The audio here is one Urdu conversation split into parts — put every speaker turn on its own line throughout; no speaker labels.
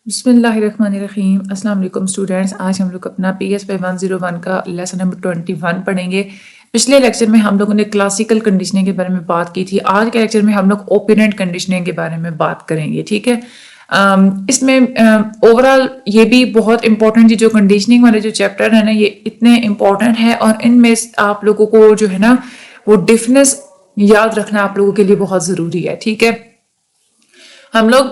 بسم اللہ الرحمن الرحیم۔ السلام علیکم اسٹوڈینٹس، آج ہم لوگ اپنا پی ایس پی 101 کا لیسن نمبر 21 پڑھیں گے۔ پچھلے لیکچر میں ہم لوگوں نے کلاسیکل کنڈیشننگ کے بارے میں بات کی تھی۔ آج کے لیکچر میں ہم لوگ اوپرینٹ کنڈیشننگ کے بارے میں بات کریں گے، ٹھیک ہے۔ اس میں اوورال یہ بھی بہت امپورٹنٹ ہے، جو کنڈیشننگ والے جو چیپٹر ہے نا، یہ اتنے امپورٹنٹ ہے اور ان میں آپ لوگوں کو جو ہے نا وہ ڈیفینس یاد رکھنا آپ لوگوں کے لیے بہت ضروری ہے، ٹھیک ہے۔ ہم لوگ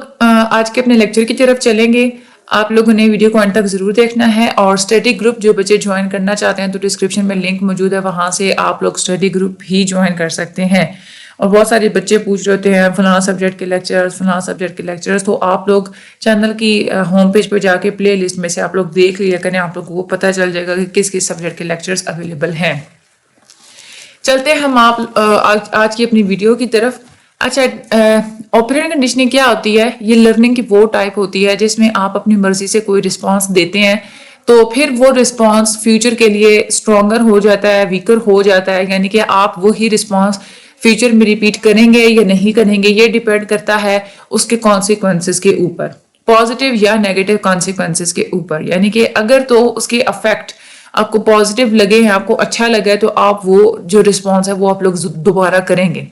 آج کے اپنے لیکچر کی طرف چلیں گے۔ آپ لوگوں نے ویڈیو کو انڈ تک ضرور دیکھنا ہے، اور اسٹڈی گروپ جو بچے جوائن کرنا چاہتے ہیں تو ڈسکرپشن میں لنک موجود ہے، وہاں سے آپ لوگ اسٹڈی گروپ بھی جوائن کر سکتے ہیں۔ اور بہت سارے بچے پوچھ رہے ہوتے ہیں فلاں سبجیکٹ کے لیکچرز، فلاں سبجیکٹ کے لیکچرز، تو آپ لوگ چینل کی ہوم پیج پہ جا کے پلے لسٹ میں سے آپ لوگ دیکھ لیا کریں، آپ لوگوں کو پتہ چل جائے گا کہ کس کس سبجیکٹ کے لیکچرز اویلیبل ہیں۔ چلتے ہیں ہم آج کی اپنی ویڈیو کی طرف۔ اچھا، اوپرینٹ کنڈیشننگ کیا ہوتی ہے؟ یہ لرننگ کی وہ ٹائپ ہوتی ہے جس میں آپ اپنی مرضی سے کوئی رسپانس دیتے ہیں تو پھر وہ رسپانس فیوچر کے لیے اسٹرانگر ہو جاتا ہے، ویکر ہو جاتا ہے، یعنی کہ آپ وہی رسپانس فیوچر میں ریپیٹ کریں گے یا نہیں کریں گے، یہ ڈیپینڈ کرتا ہے اس کے کانسیکوینسز کے اوپر، پازیٹیو یا نیگیٹو کانسیکوینسز کے اوپر۔ یعنی کہ اگر تو اس کے افیکٹ آپ کو پازیٹیو لگے ہیں، آپ کو اچھا لگا ہے، تو آپ وہ جو رسپانس ہے وہ آپ لوگ دوبارہ کریں گے۔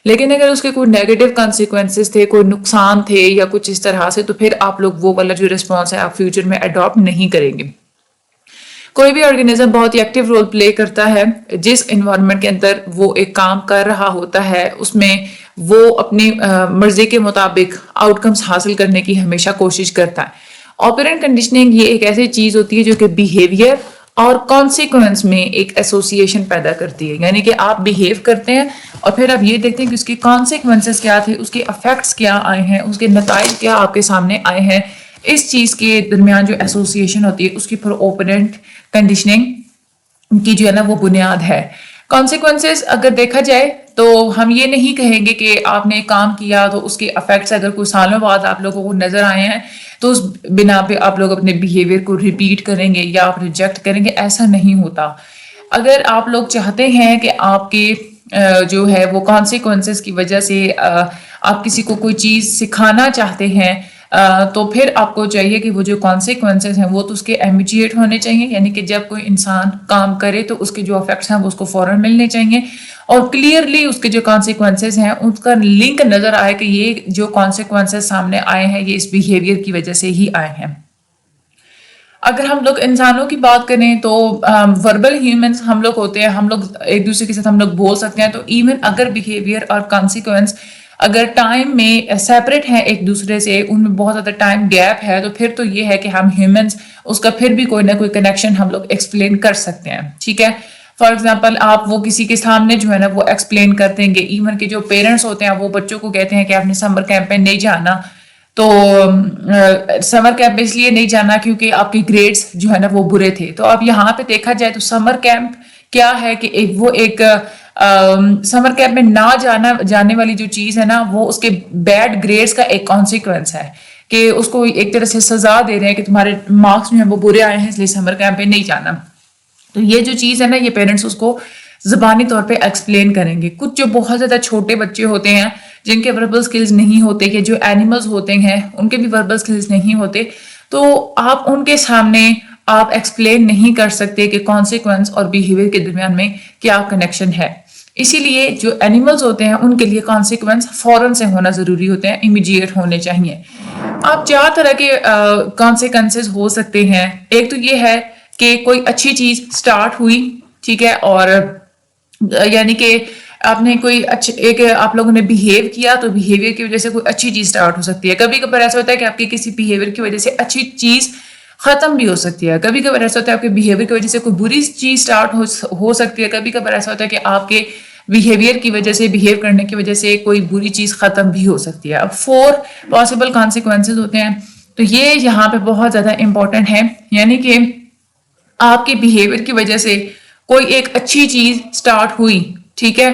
لیکن اگر اس کے کوئی نیگیٹو کانسیکوینسز تھے، کوئی نقصان تھے یا کچھ اس طرح سے، تو پھر آپ لوگ وہ والا جو رسپانس ہے آپ فیوچر میں اڈاپٹ نہیں کریں گے۔ کوئی بھی آرگینزم بہت ہی ایکٹیو رول پلے کرتا ہے جس انوائرمنٹ کے اندر وہ ایک کام کر رہا ہوتا ہے، اس میں وہ اپنی مرضی کے مطابق آؤٹ کمز حاصل کرنے کی ہمیشہ کوشش کرتا ہے۔ آپرینٹ کنڈیشننگ یہ ایک ایسی چیز ہوتی ہے جو کہ بیہیویئر اور کانسیکوینس میں ایک ایسوسیشن پیدا کرتی ہے، یعنی کہ آپ بیہیو کرتے ہیں اور پھر آپ یہ دیکھتے ہیں کہ اس کے کانسیکوینسز کیا تھے، اس کے افیکٹس کیا آئے ہیں، اس کے نتائج کیا آپ کے سامنے آئے ہیں۔ اس چیز کے درمیان جو ایسوسیشن ہوتی ہے اس کی پھر اوپرینٹ کنڈیشننگ کی جو ہے نا وہ بنیاد ہے۔ کانسیکوینسز اگر دیکھا جائے تو ہم یہ نہیں کہیں گے کہ آپ نے کام کیا تو اس کے افیکٹس اگر کوئی سالوں بعد آپ لوگوں کو نظر آئے ہیں تو اس بنا پہ آپ لوگ اپنے بیہیویئر کو ریپیٹ کریں گے یا آپ ریجیکٹ کریں گے، ایسا نہیں ہوتا۔ اگر آپ لوگ چاہتے ہیں کہ آپ کے جو ہے وہ کانسیکوینسز کی وجہ سے آپ کسی کو کوئی چیز سکھانا چاہتے ہیں، تو پھر آپ کو چاہیے کہ وہ جو کانسیکوینسز ہیں وہ تو اس کے امیجیٹ ہونے چاہیے، یعنی کہ جب کوئی انسان کام کرے تو اس کے جو افیکٹس ہیں وہ اس کو فوراً ملنے چاہیے، اور کلیئرلی اس کے جو کانسیکوینسز ہیں ان کا لنک نظر آئے کہ یہ جو کانسیکوینسز سامنے آئے ہیں یہ اس بیہیویئر کی وجہ سے ہی آئے ہیں۔ اگر ہم لوگ انسانوں کی بات کریں تو وربل ہیومنز ہم لوگ ہوتے ہیں، ہم لوگ ایک دوسرے کے ساتھ ہم لوگ بول سکتے ہیں، تو ایون اگر بیہیویئر اور کانسیکوینس اگر ٹائم میں سیپریٹ ہیں ایک دوسرے سے، ان میں بہت زیادہ ٹائم گیپ ہے، تو پھر تو یہ ہے کہ ہم ہیومنز اس کا پھر بھی کوئی نہ کوئی کنیکشن ہم لوگ ایکسپلین کر سکتے ہیں، ٹھیک ہے۔ فار ایگزامپل آپ وہ کسی کے سامنے جو ہے نا وہ ایکسپلین کر دیں گے، ایون کہ جو پیرنٹس ہوتے ہیں وہ بچوں کو کہتے ہیں کہ آپ نے سمر کیمپ میں نہیں جانا، تو سمر کیمپ اس لیے نہیں جانا کیونکہ آپ کی گریڈز جو ہے نا وہ برے تھے۔ تو اب یہاں پہ دیکھا جائے تو سمر کیمپ کیا ہے کہ وہ ایک سمر کیمپ میں نہ جانے والی جو چیز ہے نا وہ اس کے بیڈ گریڈز کا ایک کانسیکوینس ہے، کہ اس کو ایک طرح سے سزا دے رہے ہیں کہ تمہارے مارکس جو ہیں وہ برے آئے ہیں اس لیے سمر کیمپ پہ نہیں جانا۔ تو یہ جو چیز ہے نا یہ پیرنٹس اس کو زبانی طور پہ ایکسپلین کریں گے۔ کچھ جو بہت زیادہ چھوٹے بچے ہوتے ہیں جن کے وربل سکلز نہیں ہوتے، یا جو اینیملز ہوتے ہیں ان کے بھی وربل سکلز نہیں ہوتے، تو آپ ان کے سامنے آپ ایکسپلین نہیں کر سکتے کہ کانسیکوینس اور بیہیویئر کے درمیان میں کیا کنیکشن ہے۔ اسی لیے جو اینیملز ہوتے ہیں ان کے لیے کانسیکوینس فوراً سے ہونا ضروری ہوتے ہیں، امیڈیٹ ہونے چاہیے۔ اب 4 طرح کے کانسیکوینسز ہو سکتے ہیں۔ ایک تو یہ ہے کہ کوئی اچھی چیز سٹارٹ ہوئی، ٹھیک ہے، اور یعنی کہ آپ نے کوئی آپ لوگوں نے بیہیو کیا تو بیہیویئر کی وجہ سے کوئی اچھی چیز سٹارٹ ہو سکتی ہے۔ کبھی کبھار ایسا ہوتا ہے کہ آپ کے کسی بیہیویئر کی وجہ سے اچھی چیز ختم بھی ہو سکتی ہے، کبھی کبھار ایسا ہوتا ہے آپ کے بیہیویئر کی وجہ سے کوئی بری چیز سٹارٹ ہو سکتی ہے، کبھی کبھار ایسا ہوتا ہے کہ آپ کے بیہیویئر کی وجہ سے، بیہیو کرنے کی وجہ سے کوئی بری چیز ختم بھی ہو سکتی ہے۔ اب 4 پاسبل کانسیکوینسز ہوتے ہیں، تو یہ یہاں پہ بہت زیادہ امپورٹنٹ ہے، یعنی کہ آپ کے بیہیویئر کی وجہ سے کوئی ایک اچھی چیز سٹارٹ ہوئی، ٹھیک ہے،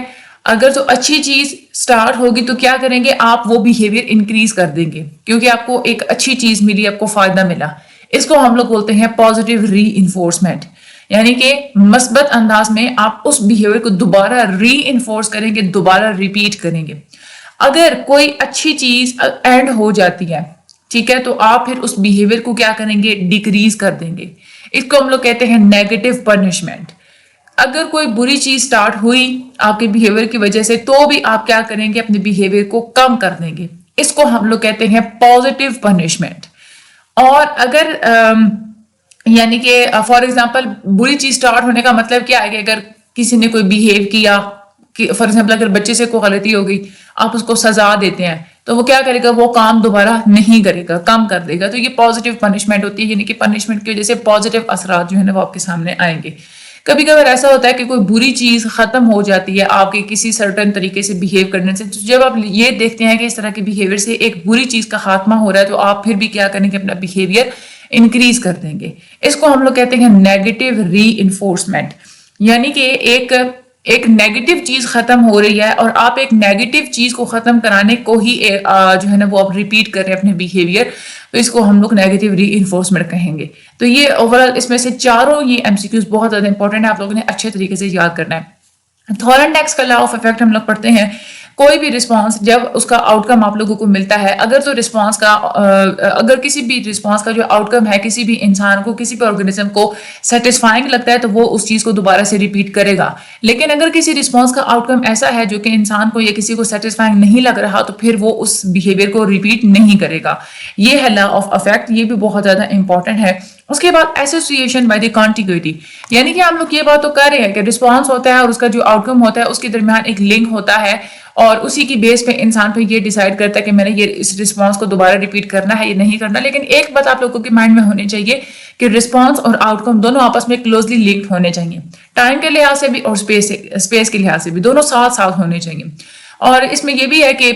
اگر تو اچھی چیز سٹارٹ ہوگی تو کیا کریں گے آپ، وہ بیہیویئر انکریز کر دیں گے کیونکہ آپ کو ایک اچھی چیز ملی، آپ کو فائدہ ملا۔ اس کو ہم لوگ بولتے ہیں پازیٹیو ری انفورسمنٹ، یعنی کہ مثبت انداز میں آپ اس بیہیویئر کو دوبارہ ری انفورس کریں گے، دوبارہ ریپیٹ کریں گے۔ اگر کوئی اچھی چیز اینڈ ہو جاتی ہے، ٹھیک ہے، تو آپ پھر اس بیہیویئر کو کیا کریں گے، ڈیکریز کر دیں گے. اس کو ہم لوگ کہتے ہیں نیگیٹو پنشمنٹ. اگر کوئی بری چیز سٹارٹ ہوئی آپ کے بیہیویئر کی وجہ سے تو بھی آپ کیا کریں گے، اپنے بیہیویئر کو کم کر دیں گے. اس کو ہم لوگ کہتے ہیں پازیٹیو پنشمنٹ. اور اگر یعنی کہ فار ایگزامپل بری چیز سٹارٹ ہونے کا مطلب کیا ہے کہ اگر کسی نے کوئی بیہیو کیا، فار ایگزامپل اگر بچے سے کوئی غلطی ہو گئی، آپ اس کو سزا دیتے ہیں تو وہ کیا کرے گا، وہ کام دوبارہ نہیں کرے گا، کم کر دے گا. تو یہ پازیٹیو پنشمنٹ ہوتی ہے، یعنی کہ پنشمنٹ کی وجہ سے پازیٹیو اثرات جو ہے نا وہ آپ کے سامنے آئیں گے. کبھی کبھار ایسا ہوتا ہے کہ کوئی بری چیز ختم ہو جاتی ہے آپ کے کسی سرٹن طریقے سے بیہیو کرنے سے. جب آپ یہ دیکھتے ہیں کہ اس طرح کے بیہیویئر سے ایک بری چیز کا خاتمہ ہو رہا ہے تو آپ پھر بھی کیا کریں گے، اپنا بیہیویئر انکریز کر دیں گے. اس کو ہم لوگ کہتے ہیں نیگیٹو ری انفورسمنٹ. یعنی کہ ایک نیگیٹو چیز ختم ہو رہی ہے اور آپ ایک نیگیٹو چیز کو ختم کرانے کو ہی جو ہے نا وہ آپ ریپیٹ کر رہے ہیں اپنے بیہیویئر، تو اس کو ہم لوگ نیگیٹو ری انفورسمنٹ کہیں گے. تو یہ اوورآل اس میں سے چاروں یہ ایم سی کیوز بہت زیادہ انپورٹنٹ ہے، آپ لوگوں نے اچھے طریقے سے یاد کرنا ہے. تھورنڈیکس کا لا آف افیکٹ ہم لوگ پڑھتے ہیں. کوئی بھی رسپانس جب اس کا آؤٹ کم آپ لوگوں کو ملتا ہے، اگر کسی بھی رسپانس کا جو آؤٹ کم ہے کسی بھی انسان کو، کسی بھی آرگنزم کو سیٹسفائنگ لگتا ہے تو وہ اس چیز کو دوبارہ سے ریپیٹ کرے گا. لیکن اگر کسی رسپانس کا آؤٹ کم ایسا ہے جو کہ انسان کو یا کسی کو سیٹسفائنگ نہیں لگ رہا تو پھر وہ اس بیہیویئر کو ریپیٹ نہیں کرے گا. یہ ہے لا آف افیکٹ، یہ بھی بہت زیادہ امپورٹنٹ ہے. اس کے بعد ایسوسیشن بائی دی کانٹیگوٹی، یعنی کہ ہم لوگ یہ بات تو کر رہے ہیں کہ رسپانس ہوتا ہے اور اس کا جو آؤٹ کم ہوتا ہے اس کے درمیان ایک لنک ہوتا ہے، اور اسی کی بیس پہ انسان پہ یہ ڈیسائیڈ کرتا ہے کہ میں نے یہ اس رسپانس کو دوبارہ ریپیٹ کرنا ہے یا نہیں کرنا. لیکن ایک بات آپ لوگوں کے مائنڈ میں ہونی چاہیے کہ رسپانس اور آؤٹ کم دونوں آپس میں کلوزلی لنکڈ ہونے چاہیے، ٹائم کے لحاظ سے بھی اور اسپیس کے لحاظ سے بھی، دونوں ساتھ ساتھ ہونے چاہیے. اور اس میں یہ بھی ہے کہ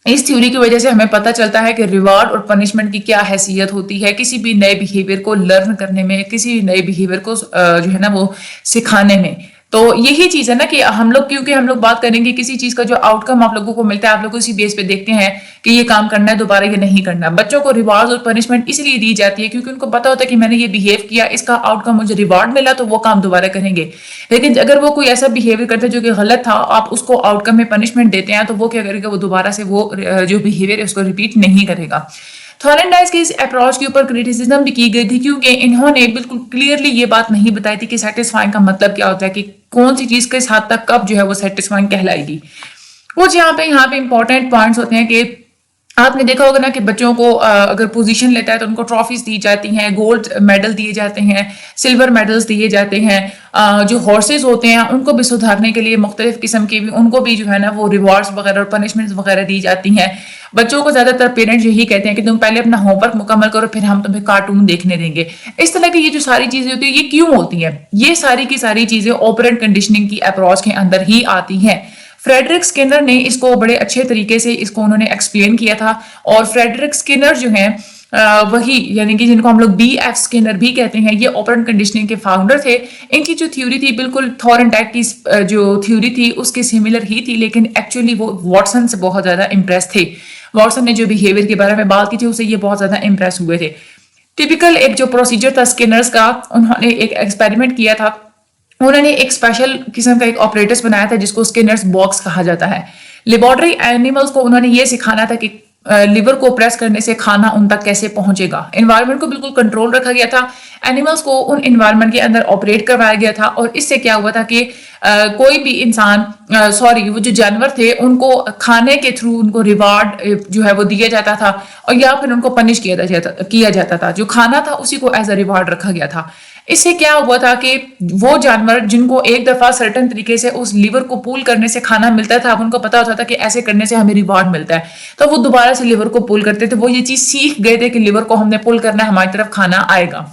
اس تھیوری کی وجہ سے ہمیں پتہ چلتا ہے کہ ریوارڈ اور پنشمنٹ کی کیا حیثیت ہوتی ہے کسی بھی نئے بیہیویئر کو لرن کرنے میں، کسی بھی نئے بیہیویئر کو جو ہے نا وہ سکھانے میں. تو یہی چیز ہے نا کہ ہم لوگ، کیونکہ ہم لوگ بات کریں گے کسی چیز کا جو آؤٹ کم آپ لوگوں کو ملتا ہے، آپ لوگ اسی بیس پہ دیکھتے ہیں کہ یہ کام کرنا ہے دوبارہ یہ نہیں کرنا. بچوں کو ریوارڈ اور پنشمنٹ اس لیے دی جاتی ہے کیونکہ ان کو پتا ہوتا ہے کہ میں نے یہ بیہیو کیا، اس کا آؤٹ کم مجھے ریوارڈ ملا تو وہ کام دوبارہ کریں گے. لیکن اگر وہ کوئی ایسا بیہیویئر کرتا ہے جو کہ غلط تھا، آپ اس کو آؤٹ کم میں پنشمنٹ دیتے ہیں تو وہ کیا کرے گا، وہ دوبارہ سے وہ جو بیہیویئر ہے اس کو ریپیٹ نہیں کرے گا. تھورنڈائز کی اس اپروچ کے اوپر کریٹیسزم بھی کی گئی تھی کیونکہ انہوں نے بالکل کلیئرلی یہ بات نہیں بتائی تھی کہ سیٹسفائنگ کا مطلب کیا ہوتا ہے، کہ کون سی چیز کس حد تک کب جو ہے وہ سیٹسفائنگ کہلائے گی. کچھ یہاں پہ امپورٹنٹ پوائنٹس ہوتے ہیں کہ آپ نے دیکھا ہوگا نا کہ بچوں کو اگر پوزیشن لیتا ہے تو ان کو ٹرافیز دی جاتی ہیں، گولڈ میڈل دیے جاتے ہیں، سلور میڈلز دیے جاتے ہیں. جو ہارسز ہوتے ہیں ان کو بھی سدھارنے کے لیے مختلف قسم کی بھی ان کو بھی جو ہے نا وہ ریوارڈز وغیرہ اور پنشمنٹس وغیرہ دی جاتی ہیں. بچوں کو زیادہ تر پیرنٹس یہی کہتے ہیں کہ تم پہلے اپنا ہوم ورک مکمل کرو پھر ہم تمہیں کارٹون دیکھنے دیں گے. اس طرح کی یہ جو ساری چیزیں ہوتی ہیں یہ کیوں ہوتی ہیں؟ یہ ساری کی ساری چیزیں آپرینٹ کنڈیشننگ کی اپروچ کے اندر ہی آتی ہیں. فریڈرک اسکنر نے اس کو بڑے اچھے طریقے سے اس کو انہوں نے ایکسپلین کیا تھا. اور فریڈرک اسکنر جو ہیں وہی یعنی کہ جن کو ہم لوگ بی ایف اسکنر بھی کہتے ہیں، یہ آپرینٹ کنڈیشننگ کے فاؤنڈر تھے. ان کی جو تھیوری تھی بالکل تھورنڈائک کی جو تھیوری تھی اس کے سملر ہی تھی، لیکن ایکچولی وہ واٹسن سے بہت زیادہ امپریس تھے. واٹسن نے جو بیہیویئر کے بارے میں بات کی تھی اسے یہ بہت زیادہ امپریس ہوئے تھے. ٹپیکل ایک جو پروسیجر تھا اسکنرز کا، انہوں نے ایک ایکسپیریمنٹ کیا تھا. انہوں نے ایک اسپیشل قسم کا ایک آپریٹس بنایا تھا جس کو اسکنرز باکس کہا جاتا ہے. لیبارٹری اینیملز کو انہوں نے یہ سکھانا تھا کہ لیور کو پریس کرنے سے کھانا ان تک کیسے پہنچے گا. انوائرمنٹ کو بالکل کنٹرول رکھا گیا تھا، اینیملز کو ان انوائرمنٹ کے اندر آپریٹ کروایا گیا تھا. اور اس سے کیا ہوا تھا کہ کوئی بھی انسان وہ جو جانور تھے ان کو کھانے کے تھرو ان کو ریوارڈ جو ہے وہ دیا جاتا تھا، اور یا پھر ان کو پنش کیا جاتا تھا. جو کھانا تھا اسی کو ایز اے ریوارڈ رکھا گیا تھا. اس سے کیا ہوا تھا کہ وہ جانور جن کو ایک دفعہ سرٹن طریقے سے اس لیور کو پول کرنے سے کھانا ملتا تھا، اب ان کو پتا ہوتا تھا کہ ایسے کرنے سے ہمیں ریوارڈ ملتا ہے، تو وہ دوبارہ سے لیور کو پول کرتے تھے. وہ یہ چیز سیکھ گئے تھے کہ لیور کو ہم نے پول کرنا ہے، ہماری طرف کھانا آئے گا.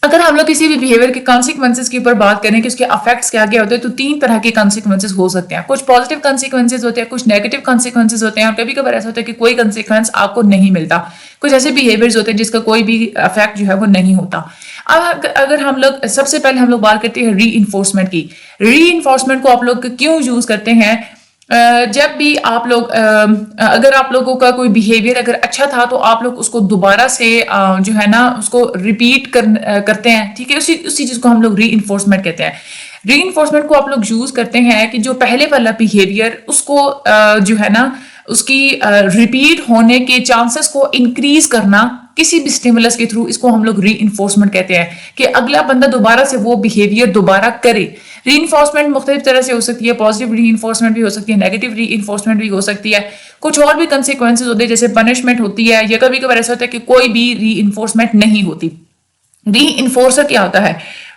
اگر ہم لوگ کسی بھی بیہیویئر کے کانسیکوینسز کے اوپر بات کریں کہ اس کے افیکٹس کیا کیا ہوتے ہیں تو 3 طرح کے کانسیکوینسز ہو سکتے ہیں. کچھ پازیٹیو کانسیکوینسز ہوتے ہیں، کچھ نیگیٹو کانسیکوینسز ہوتے ہیں، اور کبھی کبھار ایسا ہوتا ہے کہ کوئی کانسیکوینس آپ کو نہیں ملتا. کچھ ایسے بیہیویئرز ہوتے ہیں جس کا کوئی بھی افیکٹ جو ہے وہ نہیں ہوتا. اب اگر ہم لوگ سب سے پہلے ہم لوگ بات کرتے ہیں ری انفورسمنٹ کی. ری انفورسمنٹ کو آپ لوگ کیوں یوز کرتے ہیں؟ جب بھی آپ لوگ اگر آپ لوگوں کا کوئی بیہیویئر اگر اچھا تھا تو آپ لوگ اس کو دوبارہ سے جو ہے نا اس کو ریپیٹ کرتے ہیں، ٹھیک ہے، اسی چیز کو ہم لوگ ری انفورسمنٹ کہتے ہیں. ری انفورسمنٹ کو آپ لوگ یوز کرتے ہیں کہ جو پہلے والا بیہیویئر اس کو جو ہے نا اس کی ریپیٹ ہونے کے چانسز کو انکریز کرنا کسی بھی اسٹیمولس کے تھرو، اس کو ہم لوگ ری انفورسمنٹ کہتے ہیں کہ اگلا بندہ دوبارہ سے وہ بیہیویئر دوبارہ کرے. ری انفورسمنٹ مختلف طرح سے ہو سکتی ہے، پازیٹیو ری انفورسمنٹ بھی ہو سکتی ہے، نیگیٹو ری انفورسمنٹ بھی ہو سکتی ہے. کچھ اور بھی کنسیکوینسز ہوتے ہیں جیسے پنشمنٹ ہوتی ہے، یا کبھی کبھار ایسا ہوتا ہے کہ کوئی بھی ری انفورسمنٹ نہیں ہوتی. ری انفورسر کیا ہوتا ہے؟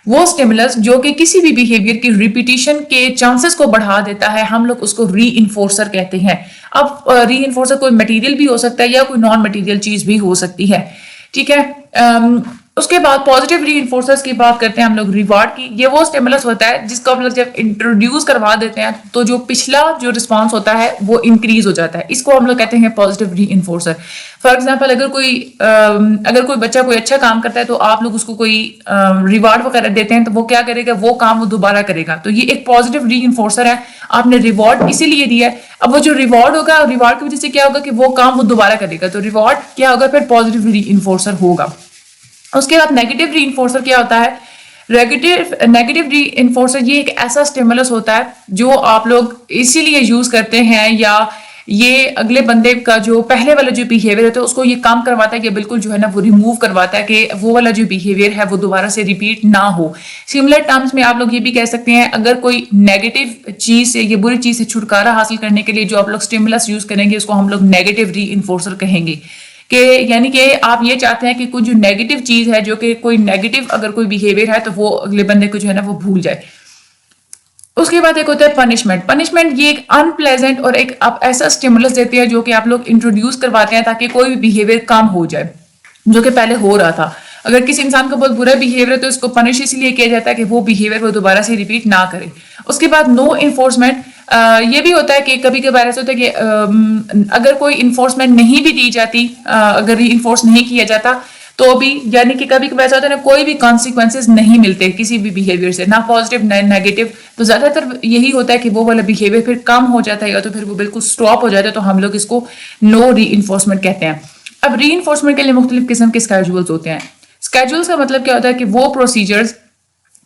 وہ اسٹیمولس جو کہ کسی بھی بیہیویئر کی ریپیٹیشن کے چانسز کو بڑھا دیتا ہے، ہم لوگ اس کو ری انفورسر کہتے ہیں. اب ری انفورسر کوئی مٹیریل بھی ہو سکتا ہے یا کوئی نان مٹیریل چیز بھی ہو سکتی ہے. ٹھیک ہے. اس کے بعد پازیٹیو ری انفورسرز کی بات کرتے ہیں ہم لوگ ریوارڈ کی. یہ وہ اسٹیمولس ہوتا ہے جس کو ہم لوگ جب انٹروڈیوس کروا دیتے ہیں تو جو پچھلا جو رسپانس ہوتا ہے وہ انکریز ہو جاتا ہے. اس کو ہم لوگ کہتے ہیں positive reinforcer. For example اگر کوئی بچہ کوئی اچھا کام کرتا ہے تو آپ لوگ اس کو کوئی ریوارڈ وغیرہ دیتے ہیں تو وہ کیا کرے گا؟ وہ کام وہ دوبارہ کرے گا. تو یہ ایک پازیٹیو ری انفورسر ہے. آپ نے ریوارڈ اسی لیے دیا ہے. اب وہ جو ریوارڈ ہوگا، ریوارڈ کی وجہ سے کیا ہوگا کہ وہ کام وہ دوبارہ کرے گا. تو ریوارڈ کیا ہوگا؟ پھر پازیٹیو ری انفورسر ہوگا. اس کے بعد نیگیٹو ری انفورسر کیا ہوتا ہے؟ نیگیٹو ری انفورسر یہ ایک ایسا اسٹیمولس ہوتا ہے جو آپ لوگ اسی لیے یوز کرتے ہیں، یا یہ اگلے بندے کا جو پہلے والا جو بیہیویئر ہوتا ہے اس کو یہ کام کرواتا ہے کہ بالکل جو ہے نا وہ ریموو کرواتا ہے کہ وہ والا جو بیہیویئر ہے وہ دوبارہ سے ریپیٹ نہ ہو. سملر ٹرمز میں آپ لوگ یہ بھی کہہ سکتے ہیں، اگر کوئی نیگیٹو چیز سے یا بری چیز سے چھٹکارا حاصل کرنے کے لیے جو آپ لوگ اسٹیمولس یوز کریں گے اس کو ہم لوگ نیگیٹو ری انفورسر کہیں گے. کہ یعنی کہ آپ یہ چاہتے ہیں کہ کوئی جو نیگیٹو چیز ہے، جو کہ کوئی نیگیٹو اگر کوئی بیہیویئر ہے تو وہ اگلے بندے کو جو ہے نا وہ بھول جائے. اس کے بعد ایک ہوتا ہے پنشمنٹ. پنشمنٹ یہ ایک ان پلیزنٹ اور ایک آپ ایسا اسٹیمولس دیتے ہیں جو کہ آپ لوگ انٹروڈیوس کرواتے ہیں تاکہ کوئی بھی بیہیویئر کم ہو جائے جو کہ پہلے ہو رہا تھا. اگر کسی انسان کا بہت برا بیہیویئر ہے تو اس کو پنش اس لیے کیا جاتا ہے کہ وہ بیہیویئر وہ دوبارہ سے ریپیٹ نہ کرے. اس کے بعد نو انفورسمنٹ. یہ بھی ہوتا ہے کہ کبھی کبھار ایسا ہوتا ہے کہ اگر کوئی انفورسمنٹ نہیں بھی دی جاتی، اگر ری انفورس نہیں کیا جاتا تو بھی، یعنی کہ کبھی کبھی ایسا ہوتا ہے نا کوئی بھی کانسیکوینسز نہیں ملتے کسی بھی بیہیویئر سے، نہ پازیٹیو نہ نیگیٹو. تو زیادہ تر یہی ہوتا ہے کہ وہ والا بیہیویئر پھر کم ہو جاتا ہے یا تو پھر وہ بالکل سٹاپ ہو جاتا ہے. تو ہم لوگ اس کو نو ری انفورسمنٹ کہتے ہیں. اب ری انفورسمنٹ کے لیے مختلف قسم کے اسکیجولز ہوتے ہیں. اسکیجولز کا مطلب کیا ہوتا ہے کہ وہ پروسیجرز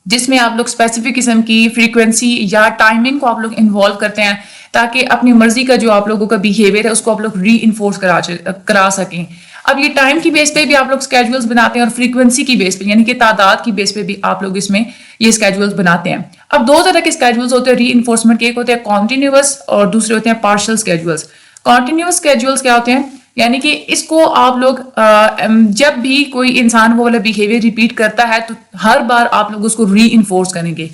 جس میں آپ لوگ اسپیسیفک قسم کی فریکوینسی یا ٹائمنگ کو آپ لوگ انوالو کرتے ہیں تاکہ اپنی مرضی کا جو آپ لوگوں کا بیہیویئر ہے اس کو آپ لوگ ری انفورس کرا سکیں. اب یہ ٹائم کی بیس پہ بھی آپ لوگ اسکیجولز بناتے ہیں اور فریکوینسی کی بیس پہ یعنی کہ تعداد کی بیس پہ بھی آپ لوگ اس میں یہ اسکیجولز بناتے ہیں. اب دو طرح کے اسکیجولز ہوتے ہیں ری انفورسمنٹ کے. ایک ہوتے ہیں کانٹینیوس اور دوسرے ہوتے ہیں پارشل اسکیجولز. کانٹینیوس اسکیجولز کیا ہوتے ہیں؟ یعنی کہ اس کو آپ لوگ جب بھی کوئی انسان وہ والا بیہیویئر ریپیٹ کرتا ہے تو ہر بار آپ لوگ اس کو ری انفورس کریں گے.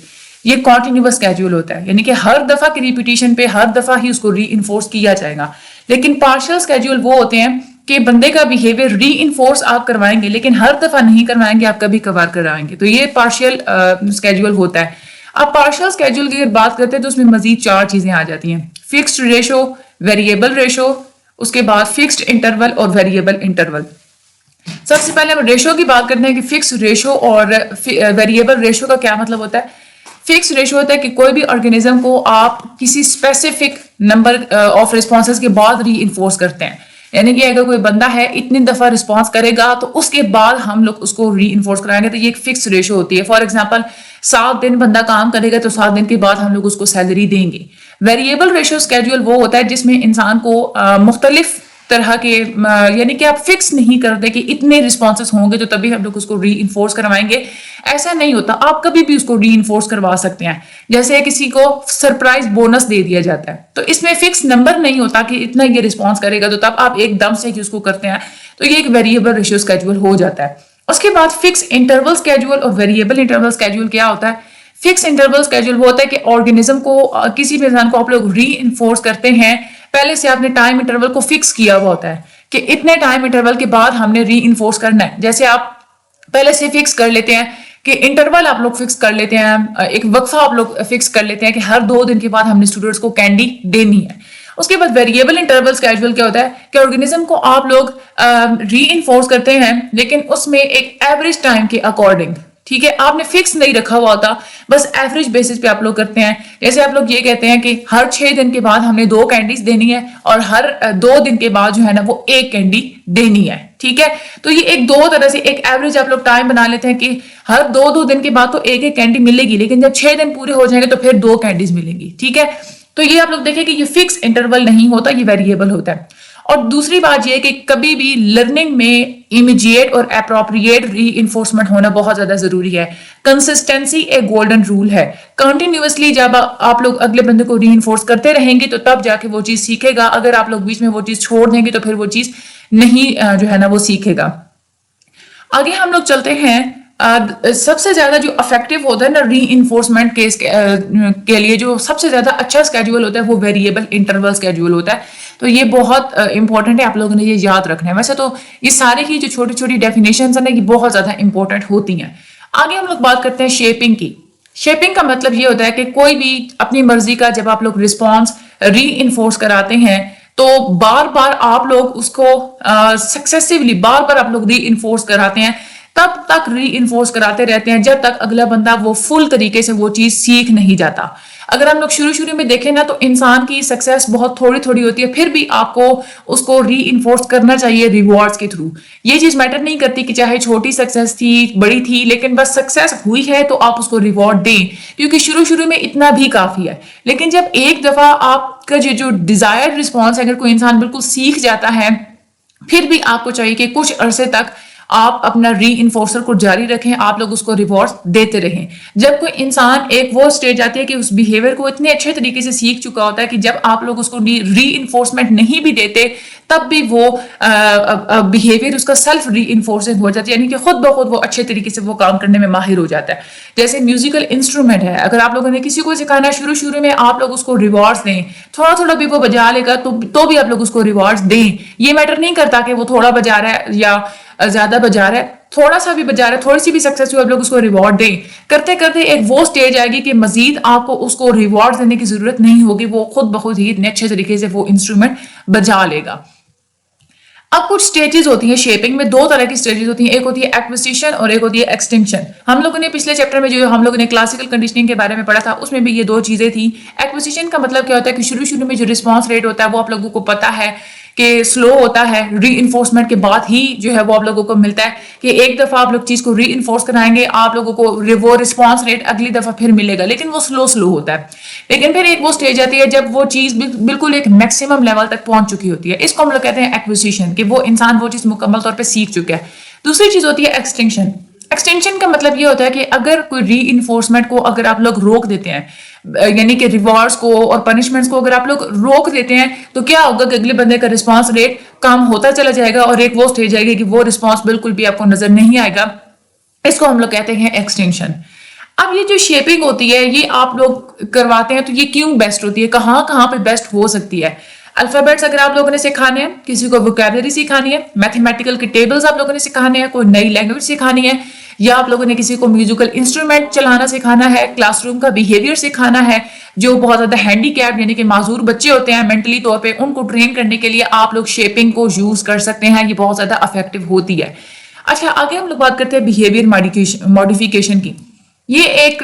یہ کنٹینیوس اسکیجول ہوتا ہے یعنی کہ ہر دفعہ کی ریپیٹیشن پہ ہر دفعہ ہی اس کو ری انفورس کیا جائے گا. لیکن پارشل اسکیجول وہ ہوتے ہیں کہ بندے کا بیہیویئر ری انفورس آپ کروائیں گے لیکن ہر دفعہ نہیں کروائیں گے، آپ کبھی کبھار کروائیں گے. تو یہ پارشل اسکیجول ہوتا ہے. اب پارشل اسکیجول کی اگر بات کرتے ہیں تو اس میں مزید 4 چیزیں آ جاتی ہیں: فکسڈ ریشو، ویریبل ریشو، اس کے بعد فکسڈ انٹرول اور ویریبل انٹرول. سب سے پہلے ہم ریشو کی بات کرتے ہیں کہ فکس ریشو اور ویریبل ریشو کا کیا مطلب ہوتا ہے. فکس ریشو ہوتا ہے کہ کوئی بھی آرگینزم کو آپ کسی اسپیسیفک نمبر آف رسپانسز کے بعد ری انفورس کرتے ہیں. یعنی کہ اگر کوئی بندہ ہے اتنی دفعہ رسپانس کرے گا تو اس کے بعد ہم لوگ اس کو ری انفورس کرائیں گے. تو یہ ایک فکس ریشو ہوتی ہے. فار ایگزامپل 7 دن بندہ کام کرے گا تو 7 دن کے بعد ہم لوگ اس کو سیلری دیں گے. ویریبل ریشو اسکیجول وہ ہوتا ہے جس میں انسان کو مختلف طرح کے یعنی کہ آپ فکس نہیں کرتے کہ اتنے رسپانسز ہوں گے تو تبھی ہم لوگ اس کو ری انفورس کروائیں گے. ایسا نہیں ہوتا. آپ کبھی بھی اس کو ری انفورس کروا سکتے ہیں. جیسے کسی کو سرپرائز بونس دے دیا جاتا ہے تو اس میں فکس نمبر نہیں ہوتا کہ اتنا یہ رسپانس کرے گا تو تب آپ ایک دم سے ہی اس کو کرتے ہیں. تو یہ ایک ویریبل ریشو اسکیجول ہو جاتا ہے. اس کے بعد فکس انٹرول اسکیجول اور ویریبل انٹرول اسکیجول کیا ہوتا ہے؟ فکس انٹرول اسکیجول وہ ہوتا ہے کہ آرگینزم کو کسی بھی انسان کو آپ لوگ ری انفورس کرتے ہیں. پہلے سے آپ نے ٹائم انٹرول کو فکس کیا ہوا ہوتا ہے کہ اتنے ٹائم انٹرول کے بعد ہم نے ری انفورس کرنا ہے. جیسے آپ پہلے سے فکس کر لیتے ہیں کہ انٹرول آپ لوگ فکس کر لیتے ہیں، ایک وقفہ آپ لوگ فکس کر لیتے ہیں کہ ہر 2 دن کے بعد ہم نے اسٹوڈنٹس کو کینڈی دینی ہے. اس کے بعد ویریبل انٹرول اسکیجول کیا ہوتا ہے کہ آرگینزم کو آپ لوگ ری انفورس کرتے ہیں لیکن اس میں ایک ایوریج ٹائم کے اکارڈنگ. ٹھیک ہے، آپ نے فکس نہیں رکھا ہوا ہوتا، بس ایوریج بیسس پہ آپ لوگ کرتے ہیں. جیسے آپ لوگ یہ کہتے ہیں کہ ہر 6 دن کے بعد ہم نے 2 کینڈیز دینی ہے اور ہر 2 دن کے بعد جو ہے نا وہ 1 کینڈی دینی ہے. ٹھیک ہے، تو یہ ایک 2 طرح سے ایک ایوریج آپ لوگ ٹائم بنا لیتے ہیں کہ ہر 2 دن کے بعد تو 1 کینڈی ملے گی لیکن جب 6 دن پورے ہو جائیں گے تو پھر 2 کینڈیز ملیں گی. ٹھیک ہے، تو یہ آپ لوگ دیکھیں کہ یہ فکس انٹرول نہیں ہوتا، یہ ویریبل ہوتا ہے. اور دوسری بات یہ کہ کبھی بھی لرننگ میں امیجیٹ اور اپروپریٹ ری انفورسمنٹ ہونا بہت زیادہ ضروری ہے. کنسسٹنسی ایک گولڈن رول ہے. کنٹینیوسلی جب آپ لوگ اگلے بندے کو ری انفورس کرتے رہیں گے تو تب جا کے وہ چیز سیکھے گا. اگر آپ لوگ بیچ میں وہ چیز چھوڑ دیں گے تو پھر وہ چیز نہیں جو ہے نا وہ سیکھے گا. آگے ہم لوگ چلتے ہیں. سب سے زیادہ جو افیکٹو ہوتا ہے نا ری انفورسمنٹ کے لیے جو سب سے زیادہ اچھا اسکیڈول ہوتا ہے وہ ویریبل انٹرول اسکیڈول ہوتا ہے. تو یہ بہت امپورٹنٹ ہے، آپ لوگوں نے یہ یاد رکھنا ہے. ویسے تو یہ سارے ہی جو چھوٹی چھوٹی ڈیفینیشنز ہیں نا یہ بہت زیادہ امپورٹنٹ ہوتی ہیں. آگے ہم لوگ بات کرتے ہیں شیپنگ کی. شیپنگ کا مطلب یہ ہوتا ہے کہ کوئی بھی اپنی مرضی کا جب آپ لوگ رسپانس ری انفورس کراتے ہیں تو بار بار آپ لوگ اس کو سکسیسیولی بار بار آپ لوگ ری انفورس کراتے ہیں، تب تک ری انفورس کراتے رہتے ہیں جب تک اگلا بندہ وہ فل طریقے سے وہ چیز سیکھ نہیں جاتا. اگر ہم لوگ شروع میں دیکھیں نا تو انسان کی سکسیس بہت تھوڑی تھوڑی ہوتی ہے، پھر بھی آپ کو اس کو ری انفورس کرنا چاہیے ریوارڈز کے تھرو. یہ چیز میٹر نہیں کرتی کہ چاہے چھوٹی سکسیس تھی بڑی تھی، لیکن بس سکسیس ہوئی ہے تو آپ اس کو ریوارڈ دیں، کیونکہ شروع میں اتنا بھی کافی ہے. لیکن جب ایک دفعہ آپ کا جو ڈیزائر رسپانس ہے اگر کوئی انسان بالکل سیکھ جاتا ہے، پھر بھی آپ کو چاہیے کہ کچھ عرصے تک آپ اپنا ری انفورسر کو جاری رکھیں، آپ لوگ اس کو ریوارڈ دیتے رہیں. جب کوئی انسان ایک وہ سٹیج آتی ہے کہ اس بیہیویئر کو اتنے اچھے طریقے سے سیکھ چکا ہوتا ہے کہ جب آپ لوگ اس کو ری انفورسمنٹ نہیں بھی دیتے تب بھی وہ بیہیویئر اس کا سیلف ری انفورسنگ ہو جاتی ہے، یعنی کہ خود بخود وہ اچھے طریقے سے وہ کام کرنے میں ماہر ہو جاتا ہے. جیسے میوزیکل انسٹرومنٹ ہے، اگر آپ لوگوں نے کسی کو سکھانا ہے شروع میں آپ لوگ اس کو ریوارڈز دیں، تھوڑا بھی وہ بجا لے گا تو بھی آپ لوگ اس کو ریوارڈز دیں. یہ میٹر نہیں کرتا کہ وہ تھوڑا بجا رہا ہے یا زیادہ بجا رہا ہے، تھوڑا سا بھی بجا رہا ہے، تھوڑی سی بھی سکسیس ہوئی آپ لوگ اس کو ریوارڈ دیں. کرتے کرتے ایک وہ سٹیج آئے گی کہ مزید آپ کو اس کو ریوارڈ دینے کی ضرورت نہیں ہوگی، وہ خود بخود ہی اتنے اچھے طریقے سے وہ انسٹرومنٹ بجا لے گا. اب کچھ سٹیجز ہوتی ہیں شیپنگ میں، دو طرح کی سٹیجز ہوتی ہیں، ایک ہوتی ہے ایکوزیشن اور ایک ہوتی ہے ایکسٹینشن. ہم لوگوں نے پچھلے چیپٹر میں جو ہم لوگوں نے کلاسیکل کنڈیشننگ کے بارے میں پڑھا تھا اس میں بھی یہ دو چیزیں تھیں. ایکوزیشن کا مطلب کیا ہوتا ہے کہ شروع میں جو رسپانس ریٹ ہوتا ہے وہ آپ لوگوں کو پتا ہے کہ سلو ہوتا ہے، ری انفورسمنٹ کے بعد ہی جو ہے وہ آپ لوگوں کو ملتا ہے کہ ایک دفعہ آپ لوگ چیز کو ری انفورس کرائیں گے آپ لوگوں کو وہ رسپانس ریٹ اگلی دفعہ پھر ملے گا، لیکن وہ سلو ہوتا ہے. لیکن پھر ایک وہ سٹیج آتی ہے جب وہ چیز بالکل ایک میکسیمم لیول تک پہنچ چکی ہوتی ہے، اس کو ہم لوگ کہتے ہیں ایکوزیشن، کہ وہ انسان وہ چیز مکمل طور پہ سیکھ چکا ہے. دوسری چیز ہوتی ہے ایکسٹینشن. ایکسٹینشن کا مطلب یہ ہوتا ہے کہ اگر کوئی ری انفورسمنٹ کو اگر آپ لوگ روک دیتے ہیں، یعنی کہ ریوارڈز کو اور پنشمنٹس کو اگر آپ لوگ روک دیتے ہیں تو کیا ہوگا کہ اگلے بندے کا رسپانس ریٹ کم ہوتا چلا جائے گا اور ایک وہ سٹیج آئے گی کہ وہ رسپانس بالکل بھی آپ کو نظر نہیں آئے گا. اس کو ہم لوگ کہتے ہیں ایکسٹینشن. اب یہ جو شیپنگ ہوتی ہے یہ آپ لوگ کرواتے ہیں تو یہ کیوں بیسٹ ہوتی ہے، کہاں پہ بیسٹ ہو سکتی ہے. الفابیٹس اگر آپ لوگوں نے سکھانے ہیں، کسی کو ووکیبلری سکھانی ہے، میتھمیٹیکل کے ٹیبلز آپ لوگوں نے سکھانے ہیں، کوئی نئی لینگویج سکھانی ہے، یا آپ لوگوں نے کسی کو میوزیکل انسٹرومنٹ چلانا سکھانا ہے، کلاس روم کا بیہیویئر سکھانا ہے، جو بہت زیادہ ہینڈی کیپ یعنی کہ معذور بچے ہوتے ہیں مینٹلی طور پہ ان کو ٹرین کرنے کے لیے آپ لوگ شیپنگ کو یوز کر سکتے ہیں. یہ بہت زیادہ افیکٹو ہوتی ہے. اچھا آگے ہم لوگ بات کرتے ہیں بیہیویئر ماڈیفیکیشن کی. یہ ایک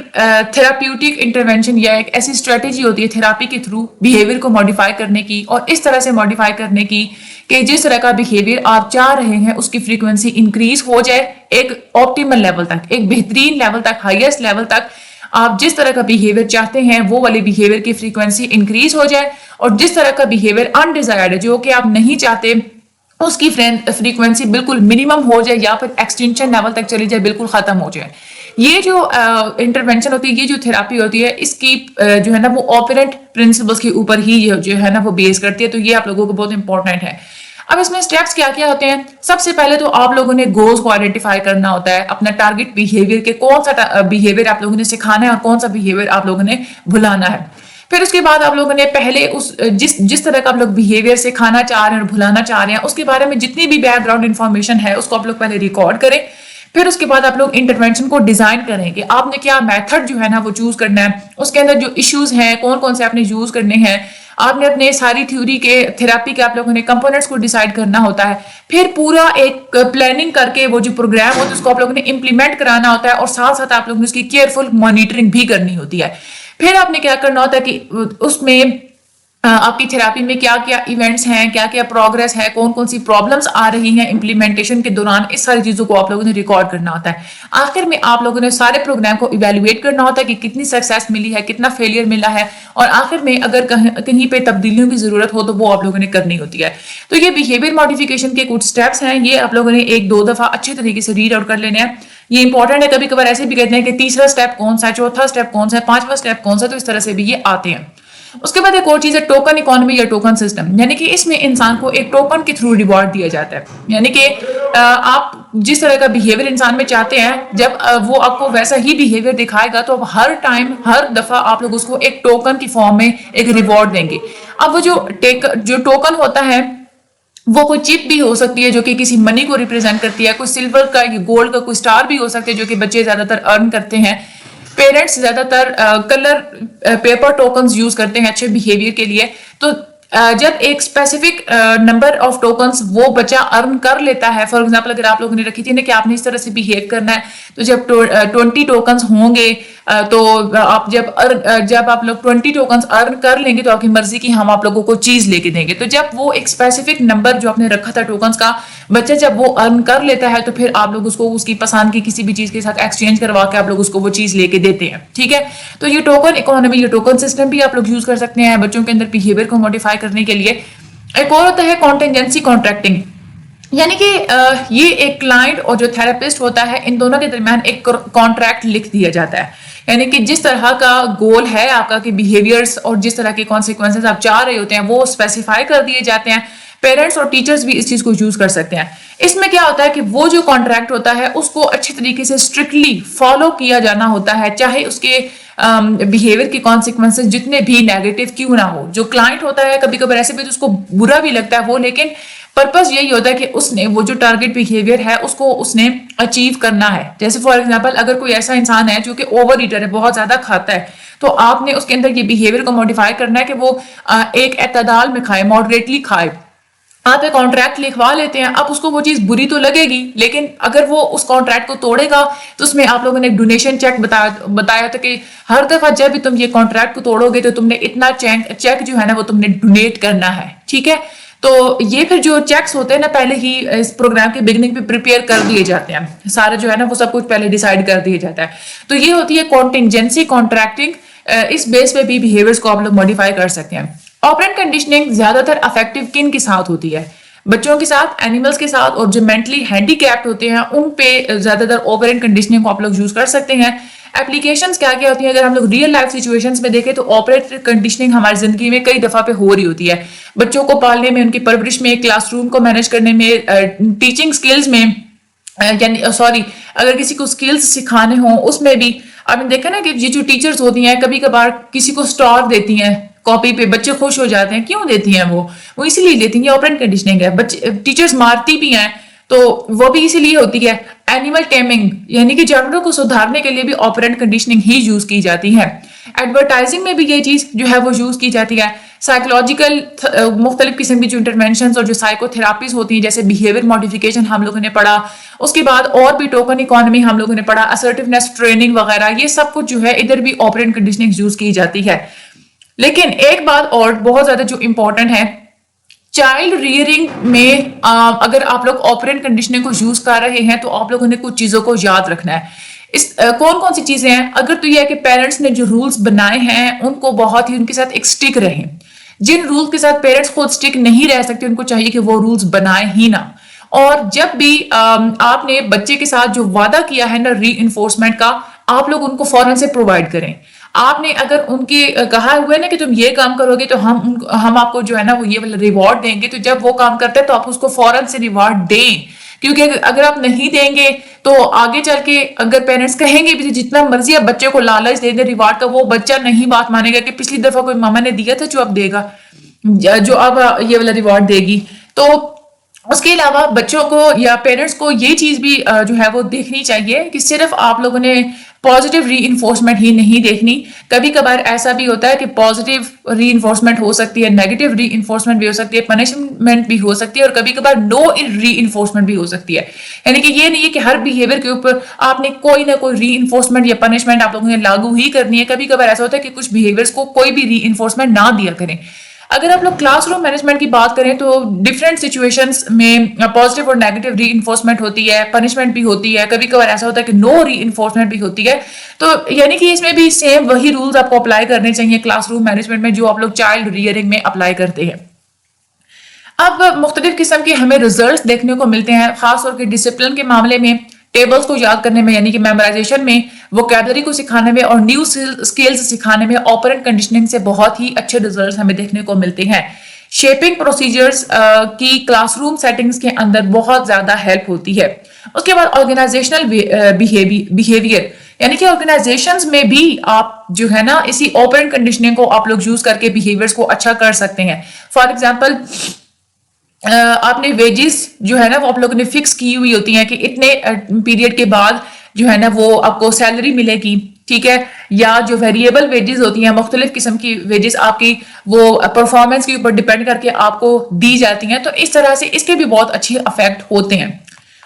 تھراپیوٹک انٹرونشن یا ایک ایسی اسٹریٹجی ہوتی ہے تھراپی کے تھرو بیہیویئر کو ماڈیفائی کرنے کی، اور اس طرح سے ماڈیفائی کرنے کی کہ جس طرح کا بیہیویئر آپ چاہ رہے ہیں اس کی فریکوینسی انکریز ہو جائے ایک آپٹیمل لیول تک، ایک بہترین لیول تک، ہائیسٹ لیول تک. آپ جس طرح کا بیہیویئر چاہتے ہیں وہ والے بیہیویئر کی فریکوینسی انکریز ہو جائے، اور جس طرح کا بیہیویئر انڈیزائرڈ ہے جو کہ آپ نہیں چاہتے اس کی فریکوینسی بالکل منیمم ہو جائے یا پھر ایکسٹینشن لیول تک چلی جائے، بالکل ختم ہو جائے. یہ جو انٹرونشن ہوتی ہے، یہ جو تھراپی ہوتی ہے، اس کی جو ہے نا وہ آپرنٹ پرنسپلس کے اوپر ہی جو ہے نا وہ بیس کرتی ہے. تو یہ آپ لوگوں کو بہت امپورٹنٹ ہے. اب اس میں سٹیپس کیا ہوتے ہیں؟ سب سے پہلے تو آپ لوگوں نے گولز کو آئیڈینٹیفائی کرنا ہوتا ہے، اپنا ٹارگٹ بیہیویئر کے کون سا بیہیویئر آپ لوگوں نے سکھانا ہے اور کون سا بیہیویئر آپ لوگوں نے بھلانا ہے. پھر اس کے بعد آپ لوگوں نے پہلے جس طرح کا آپ لوگ بیہیویئر سکھانا چاہ رہے ہیں اور بھلانا چاہ رہے ہیں اس کے بارے میں جتنی بھی بیک گراؤنڈ انفارمیشن ہے اس کو آپ لوگ پہلے ریکارڈ کریں. پھر اس کے بعد آپ لوگ انٹرونشن کو ڈیزائن کریں کہ آپ نے کیا میتھڈ جو ہے نا وہ چوز کرنا ہے، اس کے اندر جو ایشوز ہیں کون سے آپ نے یوز کرنے ہیں، آپ نے اپنے ساری تھیوری کے تھراپی کے آپ لوگوں نے کمپوننٹس کو ڈیسائیڈ کرنا ہوتا ہے. پھر پورا ایک پلاننگ کر کے وہ جو پروگرام ہوتا ہے اس کو آپ لوگوں نے امپلیمنٹ کرانا ہوتا ہے، اور ساتھ ساتھ آپ لوگوں نے اس کی کیئرفل مانیٹرنگ بھی کرنی ہوتی ہے. پھر آپ نے کیا کرنا ہوتا ہے کہ اس میں آپ کی تھراپی میں کیا کیا ایونٹس ہیں، کیا کیا پروگرس ہے، کون کون سی پرابلمس آ رہی ہیں امپلیمنٹیشن کے دوران، اس ساری چیزوں کو آپ لوگوں نے ریکارڈ کرنا ہوتا ہے. آخر میں آپ لوگوں نے سارے پروگرام کو ایویلویٹ کرنا ہوتا ہے کہ کتنی سکسیس ملی ہے، کتنا فیلئر ملا ہے، اور آخر میں اگر کہیں پہ تبدیلیوں کی ضرورت ہو تو وہ آپ لوگوں نے کرنی ہوتی ہے. تو یہ بیہیویئر ماڈیفیکیشن کے کچھ سٹیپس ہیں، یہ آپ لوگوں نے ایک دو دفعہ اچھے طریقے سے ریڈ آؤٹ کر لینے ہیں. یہ امپورٹنٹ ہے. کبھی کبھار ایسے بھی کہتے ہیں کہ تیسرا سٹیپ کون سا ہے، چوتھا سٹیپ کون سا ہے، پانچواں سٹیپ کون سا ہے، تو اس طرح سے بھی یہ آتے ہیں. اس کے بعد ایک اور چیز ہے ٹوکن اکانومی یا ٹوکن سسٹم، یعنی کہ اس میں انسان کو ایک ٹوکن کے تھرو ریوارڈ دیا جاتا ہے. یعنی کہ آپ جس طرح کا بیہیویئر انسان میں چاہتے ہیں، جب وہ آپ کو ویسا ہی بیہیویئر دکھائے گا تو ہر ٹائم ہر دفعہ آپ لوگ اس کو ایک ٹوکن کی فارم میں ایک ریوارڈ دیں گے. اب وہ جو ٹوکن ہوتا ہے وہ کوئی چپ بھی ہو سکتی ہے جو کہ کسی منی کو ریپرزینٹ کرتی ہے، کوئی سلور کا یا گولڈ کا کوئی سٹار بھی ہو سکتے ہیں جو کہ بچے زیادہ تر ارن کرتے ہیں. پیرنٹس زیادہ تر کلر پیپر ٹوکنز یوز کرتے ہیں اچھے بیہیویئر کے لیے. تو جب ایک اسپیسیفک نمبر آف ٹوکنز وہ بچہ ارن کر لیتا ہے، فار ایگزامپل اگر آپ لوگوں نے رکھی تھی نا کہ آپ نے اس طرح سے بیہیو کرنا ہے، تو جب 20 ٹوکنز ہوں گے تو آپ جب آپ لوگ 20 ٹوکنز ارن کر لیں گے تو آپ کی مرضی کی ہم آپ لوگوں کو چیز لے کے دیں گے. تو جب وہ ایک اسپیسیفک نمبر جو آپ نے رکھا تھا ٹوکنز کا بچہ جب وہ ارن کر لیتا ہے تو پھر آپ لوگ اس کو اس کی پسند کی کسی بھی چیز کے ساتھ ایکسچینج کروا کے آپ لوگ اس کو وہ چیز لے کے دیتے ہیں. ٹھیک ہے. تو یہ ٹوکن اکانومی، یہ ٹوکن سسٹم بھی آپ لوگ یوز کر سکتے ہیں بچوں کے اندر بیہیویئر کو موڈیفائی کرنے کے لیے. ایک اور ہوتا ہے کانٹینجنسی کانٹریکٹنگ، یعنی کہ یہ ایک کلائنٹ اور جو تھراپسٹ ہوتا ہے ان دونوں کے درمیان ایک کانٹریکٹ لکھ دیا جاتا ہے. یعنی کہ جس طرح کا گول ہے آپ کا کہ بیہیویئرس اور جس طرح کے کانسیکوینسز آپ چاہ رہے ہوتے ہیں وہ اسپیسیفائی کر دیے جاتے ہیں. پیرنٹس اور ٹیچرز بھی اس چیز کو یوز کر سکتے ہیں. اس میں کیا ہوتا ہے کہ وہ جو کانٹریکٹ ہوتا ہے اس کو اچھے طریقے سے اسٹرکٹلی فالو کیا جانا ہوتا ہے، چاہے اس کے بیہیویئر کی کانسیکوینسز جتنے بھی نیگیٹو کیوں نہ ہو. جو کلائنٹ ہوتا ہے کبھی کبھار ایسے بھی اس کو برا بھی لگتا ہے وہ، لیکن پرپز یہی ہوتا ہے کہ اس نے وہ جو ٹارگیٹ بیہیویئر ہے اس کو اس نے اچیو کرنا ہے. جیسے فار ایگزامپل اگر کوئی ایسا انسان ہے جو کہ اوور ایٹر ہے، بہت زیادہ کھاتا ہے، تو آپ نے اس کے اندر یہ بیہیویئر کو موڈیفائی کرنا ہے کہ وہ ایک اعتدال میں کھائے، ماڈریٹلی کھائے. آپ ایک کانٹریکٹ لکھوا لیتے ہیں، اب اس کو وہ چیز بری تو لگے گی، لیکن اگر وہ اس کانٹریکٹ کو توڑے گا تو اس میں آپ لوگوں نے ایک ڈونیشن چیک بتایا تھا کہ ہر دفعہ جب بھی تم یہ کانٹریکٹ کو توڑو گے تو تم نے اتنا چیک جو ہے نا وہ تم نے ڈونیٹ کرنا ہے. ٹھیک ہے. تو یہ پھر جو چیکس ہوتے ہیں نا پہلے ہی اس پروگرام کے بگننگ پہ پریپیئر کر دیے جاتے ہیں، سارا جو ہے نا وہ سب کچھ پہلے ڈیسائیڈ کر دیا جاتا ہے. تو یہ ہوتی ہے کانٹینجنسی کانٹریکٹنگ. اس بیس پہ بھی بیہیویئرس کو آپ لوگ موڈیفائی کر سکتے ہیں. آپرینٹ کنڈیشننگ زیادہ تر افیکٹو کن کے ساتھ ہوتی ہے؟ بچوں کے ساتھ، اینیملز کے ساتھ، اور جو مینٹلی ہینڈی کیپڈ ہوتے ہیں ان پہ زیادہ تر آپرینٹ کنڈیشننگ کو آپ لوگ یوز کر سکتے ہیں. اپلیکیشنز کیا کیا ہوتی ہیں؟ اگر ہم لوگ ریئل لائف سچویشنز میں دیکھیں تو آپرینٹ کنڈیشننگ ہماری زندگی میں کئی دفعہ پہ ہو رہی ہوتی ہے. بچوں کو پالنے میں، ان کی پرورش میں، کلاس روم کو مینج کرنے میں، ٹیچنگ سکلز میں، یعنی اگر کسی کو سکلز سکھانے ہوں اس میں بھی آپ نے دیکھا نا کہ یہ جو ٹیچرز ہوتی ہیں کبھی کبھار کسی کو اسٹار دیتی ہیں کاپی پہ، بچے خوش ہو جاتے ہیں. کیوں دیتی ہیں وہ اسی لیے دیتی ہیں، یہ آپرینٹ کنڈیشننگ ہے. ٹیچرز مارتی بھی ہیں تو وہ بھی اسی لیے ہوتی ہے. اینیمل ٹیمنگ یعنی کہ جانوروں کو سدھارنے کے لیے بھی آپرینٹ کنڈیشننگ ہی یوز کی جاتی ہے. ایڈورٹائزنگ میں بھی یہ چیز جو ہے وہ یوز کی جاتی ہے. سائیکولوجیکل مختلف قسم کی جو انٹرونشنز اور جو سائیکو تھراپیز ہوتی ہیں جیسے بیہیویئر ماڈیفیکیشن ہم لوگوں نے پڑھا، اس کے بعد اور بھی ٹوکن اکانومی ہم لوگوں نے پڑھا، اسرٹیونیس ٹریننگ وغیرہ، یہ سب کچھ جو ہے ادھر بھی آپرینٹ کنڈیشننگ یوز کی جاتی ہے. لیکن ایک بات اور بہت زیادہ جو امپورٹنٹ ہے، چائلڈ ریئرنگ میں اگر آپ لوگ آپرینٹ کنڈیشننگ کو یوز کر رہے ہیں تو آپ لوگوں نے کچھ چیزوں کو یاد رکھنا ہے. کون سی چیزیں ہیں؟ اگر تو یہ ہے کہ پیرنٹس نے جو رولز بنائے ہیں ان کو بہت ہی ان کے ساتھ ایک سٹک رہیں. جن رولز کے ساتھ پیرنٹس خود سٹک نہیں رہ سکتے ان کو چاہیے کہ وہ رولز بنائے ہی نہ. اور جب بھی آپ نے بچے کے ساتھ جو وعدہ کیا ہے نا ری انفورسمنٹ کا، آپ لوگ ان کو فوراً سے پرووائڈ کریں. آپ نے اگر ان کے کہا ہوا ہے نا کہ تم یہ کام کرو گے تو ہم آپ کو جو ہے نا وہ یہ والا ریوارڈ دیں گے، تو جب وہ کام کرتے ہیں تو آپ اس کو فوراً سے ریوارڈ دیں. کیونکہ اگر آپ نہیں دیں گے تو آگے چل کے اگر پیرنٹس کہیں گے بھی جتنا مرضی آپ بچے کو لالچ دے دیں ریوارڈ کا، وہ بچہ نہیں بات مانے گا کہ پچھلی دفعہ کوئی ماما نے دیا تھا جو اب دے گا، جو اب یہ والا ریوارڈ دے گی. تو اس کے علاوہ بچوں کو یا پیرنٹس کو یہ چیز بھی جو ہے وہ دیکھنی چاہیے کہ صرف آپ لوگوں نے پازیٹیو ری انفورسمنٹ ہی نہیں دیکھنی. کبھی کبھار ایسا بھی ہوتا ہے کہ پازیٹیو ری انفورسمنٹ ہو سکتی ہے، نیگیٹو ری انفورسمنٹ بھی ہو سکتی ہے، پنشمنٹ بھی ہو سکتی ہے، اور کبھی کبھار نو ری انفورسمنٹ بھی ہو سکتی ہے. یعنی کہ یہ نہیں ہے کہ ہر بیہیویئر کے اوپر آپ نے کوئی نہ کوئی ری انفورسمنٹ یا پنشمنٹ آپ لوگوں نے لاگو ہی کرنی ہے. کبھی کبھار ایسا ہوتا ہے کہ کچھ بیہیویئرس کو کوئی بھی ری انفورسمنٹ نہ دیا کریں. اگر آپ لوگ کلاس روم مینجمنٹ کی بات کریں تو ڈفرینٹ سچویشنز میں پازیٹیو اور نیگیٹو ری انفورسمنٹ ہوتی ہے، پنشمنٹ بھی ہوتی ہے، کبھی کبھار ایسا ہوتا ہے کہ نو ری انفورسمنٹ بھی ہوتی ہے. تو یعنی کہ اس میں بھی سیم وہی رولز آپ کو اپلائی کرنے چاہیے کلاس روم مینجمنٹ میں جو آپ لوگ چائلڈ ریئرنگ میں اپلائی کرتے ہیں. اب مختلف قسم کے ہمیں ریزلٹس دیکھنے کو ملتے ہیں، خاص طور کے ڈسپلن کے معاملے میں، ٹیبلز کو یاد کرنے میں یعنی کہ میمورائزیشن میں، ووکیبلری کو سکھانے میں اور نیو اسکلز سکھانے میں آپرنٹ کنڈیشننگ سے بہت ہی اچھے ریزلٹس ہمیں دیکھنے کو ملتے ہیں. شیپنگ پروسیجرز کی کلاس روم سیٹنگز کے اندر بہت زیادہ ہیلپ ہوتی ہے. اس کے بعد آرگنائزیشنل بیہیویئر یعنی کہ آرگنائزیشنز میں بھی آپ جو ہے نا اسی آپرنٹ کنڈیشننگ کو آپ لوگ یوز کر کے بیہیویئرز کو اچھا کر سکتے ہیں. فار ایگزامپل آپ نے ویجز جو ہے نا وہ آپ لوگوں نے فکس کی ہوئی ہوتی ہیں کہ اتنے پیریڈ کے بعد جو ہے نا وہ آپ کو سیلری ملے گی، ٹھیک ہے، یا جو ویریبل ویجز ہوتی ہیں مختلف قسم کی ویجز آپ کی وہ پرفارمنس کے اوپر ڈیپینڈ کر کے آپ کو دی جاتی ہیں. تو اس طرح سے اس کے بھی بہت اچھے افیکٹ ہوتے ہیں.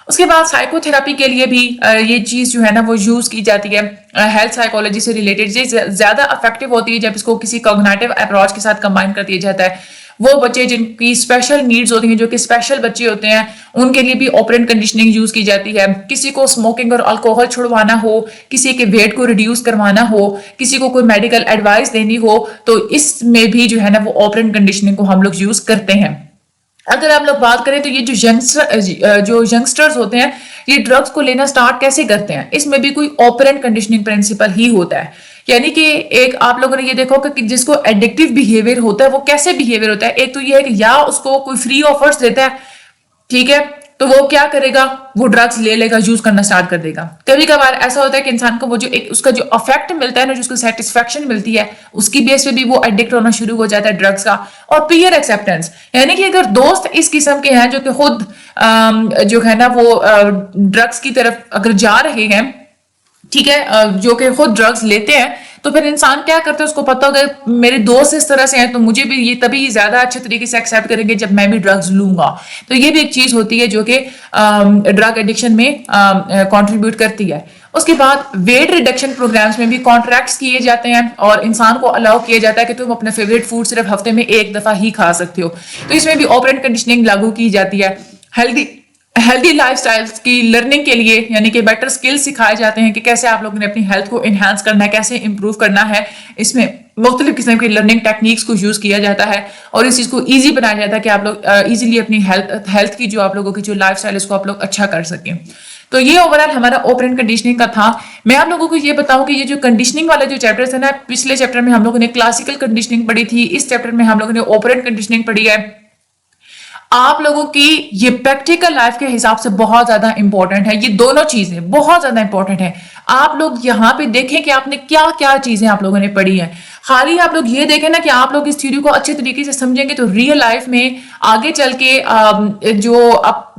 اس کے بعد سائیکو تھراپی کے لیے بھی یہ چیز جو ہے نا وہ یوز کی جاتی ہے. ہیلتھ سائیکولوجی سے ریلیٹڈ یہ زیادہ افیکٹو ہوتی ہے جب اس کو کسی کوگنیٹو اپروچ کے ساتھ کمبائن کر دیا جاتا ہے. وہ بچے جن کی اسپیشل نیڈز ہوتی ہیں، جو کہ اسپیشل بچے ہوتے ہیں، ان کے لیے بھی آپرنٹ کنڈیشننگ یوز کی جاتی ہے. کسی کو اسموکنگ اور الکوہل چھڑوانا ہو، کسی کے ویٹ کو ریڈیوس کروانا ہو، کسی کو کوئی میڈیکل ایڈوائس دینی ہو، تو اس میں بھی جو ہے نا وہ آپرنٹ کنڈیشننگ کو ہم لوگ یوز کرتے ہیں. اگر آپ لوگ بات کریں تو یہ جو ینگسٹرز ہوتے ہیں یہ ڈرگز کو لینا سٹارٹ کیسے کرتے ہیں، اس میں بھی کوئی آپرنٹ کنڈیشننگ پرنسپل ہی ہوتا ہے. یعنی کہ ایک آپ لوگوں نے یہ دیکھو کہ جس کو ایڈکٹیو بیہیویئر ہوتا ہے وہ کیسے بیہیویئر ہوتا ہے. ایک تو یہ ہے کہ یا اس کو کوئی فری آفرز دیتا ہے، ٹھیک ہے، تو وہ کیا کرے گا، وہ ڈرگز لے لے گا، یوز کرنا سٹارٹ کر دے گا. کبھی کبھار ایسا ہوتا ہے کہ انسان کو وہ جو اس کا جو افیکٹ ملتا ہے نا، جو اس کو سیٹسفیکشن ملتی ہے، اس کی بیس پہ بھی وہ ایڈکٹ ہونا شروع ہو جاتا ہے ڈرگز کا. اور پیئر ایکسیپٹنس یعنی کہ اگر دوست اس قسم کے ہیں جو کہ خود جو ہے نا وہ ڈرگز کی طرف اگر جا رہے ہیں، ٹھیک ہے، جو کہ خود ڈرگز لیتے ہیں، تو پھر انسان کیا کرتا ہے، اس کو پتا ہوگا میرے دوست اس طرح سے ہیں تو مجھے بھی یہ تبھی زیادہ اچھے طریقے سے ایکسیپٹ کریں گے جب میں بھی ڈرگز لوں گا. تو یہ بھی ایک چیز ہوتی ہے جو کہ ڈرگ ایڈکشن میں کنٹریبیوٹ کرتی ہے. اس کے بعد ویٹ ریڈکشن پروگرامز میں بھی کانٹریکٹس کیے جاتے ہیں اور انسان کو الاؤ کیا جاتا ہے کہ تم اپنے فیوریٹ فوڈ صرف ہفتے میں ایک دفعہ ہی کھا سکتے ہو. تو اس میں بھی آپرنٹ کنڈیشننگ لاگو کی جاتی ہے. ہیلدی لائف سٹائلز کی لرننگ کے لیے یعنی کہ بیٹر سکلز سکھائے جاتے ہیں کہ کیسے آپ لوگوں نے اپنی ہیلتھ کو انہانس کرنا ہے، کیسے امپروو کرنا ہے. اس میں مختلف قسم کی لرننگ ٹیکنیکس کو یوز کیا جاتا ہے اور اس چیز کو ایزی بنایا جاتا ہے کہ آپ لوگ ایزیلی اپنی ہیلتھ کی جو آپ لوگوں کی جو لائف سٹائل اس کو آپ لوگ اچھا کر سکیں. تو یہ اوورآل ہمارا آپرنٹ کنڈیشننگ کا تھا. میں آپ لوگوں کو یہ بتاؤں کہ یہ جو کنڈیشننگ والا جو چیپٹر تھا نا، پچھلے چیپٹر میں ہم لوگوں نے کلاسیکل کنڈیشننگ پڑھی تھی، اس چیپٹر میں ہم لوگوں نے آپرنٹ کنڈیشننگ پڑھی ہے. آپ لوگوں کی یہ پریکٹیکل لائف کے حساب سے بہت زیادہ امپورٹنٹ ہے. یہ دونوں چیزیں بہت زیادہ امپورٹنٹ ہیں. آپ لوگ یہاں پہ دیکھیں کہ آپ نے کیا کیا چیزیں آپ لوگوں نے پڑھی ہیں. خالی آپ لوگ یہ دیکھیں نا کہ آپ لوگ اس تھیوری کو اچھے طریقے سے سمجھیں گے تو ریئل لائف میں آگے چل کے جو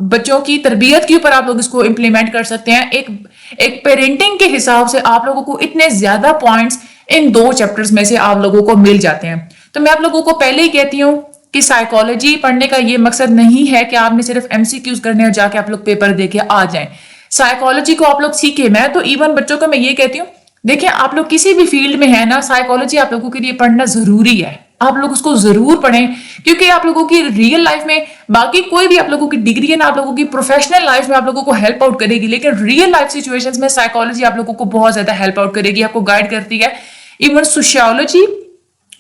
بچوں کی تربیت کے اوپر آپ لوگ اس کو امپلیمنٹ کر سکتے ہیں. ایک پیرنٹنگ کے حساب سے آپ لوگوں کو اتنے زیادہ پوائنٹس ان دو چیپٹرز میں سے آپ لوگوں کو مل جاتے ہیں. تو میں آپ لوگوں کو پہلے ہی کہتی ہوں کہ سائیکالوجی پڑھنے کا یہ مقصد نہیں ہے کہ آپ نے صرف MCQs کرنے اور جا کے آپ لوگ پیپر دے کے آ جائیں. سائیکالوجی کو آپ لوگ سیکھیں. میں تو ایون بچوں کو میں یہ کہتی ہوں، دیکھیں آپ لوگ کسی بھی فیلڈ میں ہیں نا، سائیکالوجی آپ لوگوں کے لیے پڑھنا ضروری ہے. آپ لوگ اس کو ضرور پڑھیں کیونکہ آپ لوگوں کی ریئل لائف میں باقی کوئی بھی آپ لوگوں کی ڈگری ہے نا، آپ لوگوں کی پروفیشنل لائف میں آپ لوگوں کو ہیلپ آؤٹ کرے گی، لیکن ریئل لائف سچویشنز میں سائیکالوجی آپ لوگوں کو بہت زیادہ ہیلپ آؤٹ کرے گی، آپ کو گائیڈ کرتی ہے. ایون سوشیالوجی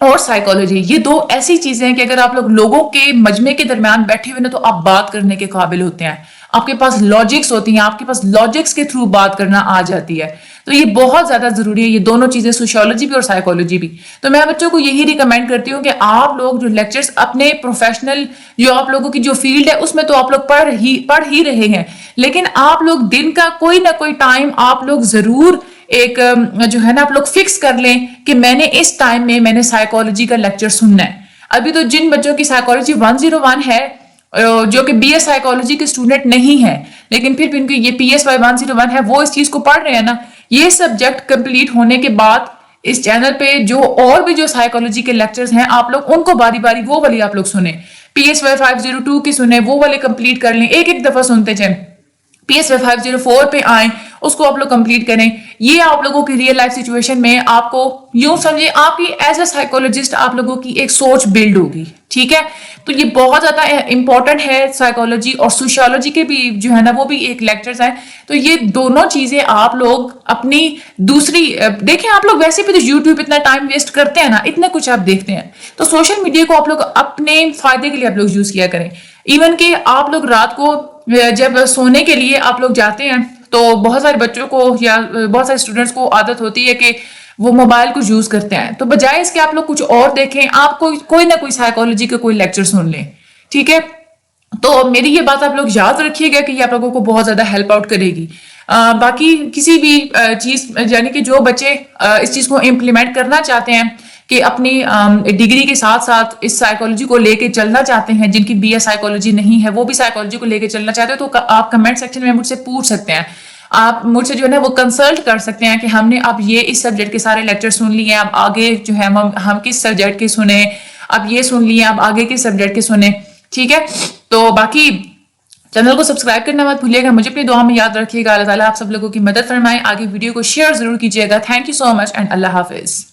اور سائیکالوجی یہ دو ایسی چیزیں ہیں کہ اگر آپ لوگ لوگوں کے مجمع کے درمیان بیٹھے ہوئے نا تو آپ بات کرنے کے قابل ہوتے ہیں. آپ کے پاس لاجکس ہوتی ہیں، آپ کے پاس لاجکس کے تھرو بات کرنا آ جاتی ہے. تو یہ بہت زیادہ ضروری ہے، یہ دونوں چیزیں، سوشیالوجی بھی اور سائیکالوجی بھی. تو میں بچوں کو یہی ریکمینڈ کرتی ہوں کہ آپ لوگ جو لیکچرز اپنے پروفیشنل جو آپ لوگوں کی جو فیلڈ ہے اس میں تو آپ لوگ پڑھ ہی رہے ہیں، لیکن آپ لوگ دن کا کوئی نہ کوئی ٹائم آپ لوگ ضرور ایک جو ہے نا آپ لوگ فکس کر لیں کہ میں نے اس ٹائم میں میں نے سائیکالوجی کا لیکچر سننا ہے. ابھی تو جن بچوں کی سائیکالوجی 101 ہے جو کہ BS سائیکالوجی کے اسٹوڈنٹ نہیں ہیں لیکن پھر بھی ان کی یہ PSY 101 ہے، وہ اس چیز کو پڑھ رہے ہیں نا. یہ سبجیکٹ کمپلیٹ ہونے کے بعد اس چینل پہ جو اور بھی جو سائیکالوجی کے لیکچرز ہیں آپ لوگ ان کو باری باری وہ والی آپ لوگ سنیں. PSY 502 کی سنیں، وہ والے کمپلیٹ کر لیں، ایک ایک دفعہ سنتے جائیں. PSY 504 پہ آئیں اس کو آپ لوگ کمپلیٹ کریں. یہ آپ لوگوں کی ریئل لائف سچویشن میں آپ کو یوں سمجھے آپ کی ایز اے سائیکولوجسٹ آپ لوگوں کی ایک سوچ بلڈ ہوگی. ٹھیک ہے, تو یہ بہت زیادہ امپورٹنٹ ہے. سائیکولوجی اور سوشیولوجی کے بھی جو ہے نا وہ بھی ایک لیکچرز ہیں. تو یہ دونوں چیزیں آپ لوگ اپنی دوسری دیکھیں, آپ لوگ ویسے بھی تو یوٹیوب اتنا ٹائم ویسٹ کرتے ہیں نا, اتنا کچھ آپ دیکھتے ہیں, تو سوشل میڈیا کو آپ لوگ اپنے فائدے کے لیے آپ لوگ یوز کیا کریں. ایون کہ آپ لوگ رات کو جب سونے کے لیے آپ لوگ جاتے ہیں تو بہت سارے بچوں کو یا بہت سارے اسٹوڈنٹس کو عادت ہوتی ہے کہ وہ موبائل کو یوز کرتے ہیں, تو بجائے اس کے آپ لوگ کچھ اور دیکھیں, آپ کوئی نہ کوئی سائیکالوجی کا کوئی لیکچر سن لیں. ٹھیک ہے, تو میری یہ بات آپ لوگ یاد رکھیے گا کہ یہ آپ لوگوں کو بہت زیادہ ہیلپ آؤٹ کرے گی. باقی کسی بھی چیز یعنی کہ جو بچے اس چیز کو امپلیمنٹ کرنا چاہتے ہیں کہ اپنی ڈگری کے ساتھ ساتھ اس سائیکالوجی کو لے کے چلنا چاہتے ہیں, جن کی بی اے سائیکالوجی نہیں ہے وہ بھی سائیکالوجی کو لے کے چلنا چاہتے ہیں, تو آپ کمنٹ سیکشن میں مجھ سے پوچھ سکتے ہیں. آپ مجھ سے جو ہے نا وہ کنسلٹ کر سکتے ہیں کہ ہم نے اب یہ اس سبجیکٹ کے سارے لیکچر سن لیے ہیں, اب آگے جو ہے ہم کس سبجیکٹ کے سنیں, اب یہ سن لیے اب آگے کس سبجیکٹ کے سنیں. ٹھیک ہے, تو باقی چینل کو سبسکرائب کرنا مت بھولیے گا, مجھے اپنی دعا میں یاد رکھیے گا. اللہ تعالیٰ آپ سب لوگوں کی مدد فرمائے. آگے ویڈیو کو شیئر ضرور کیجیے گا. Thank you so much and اللہ حافظ.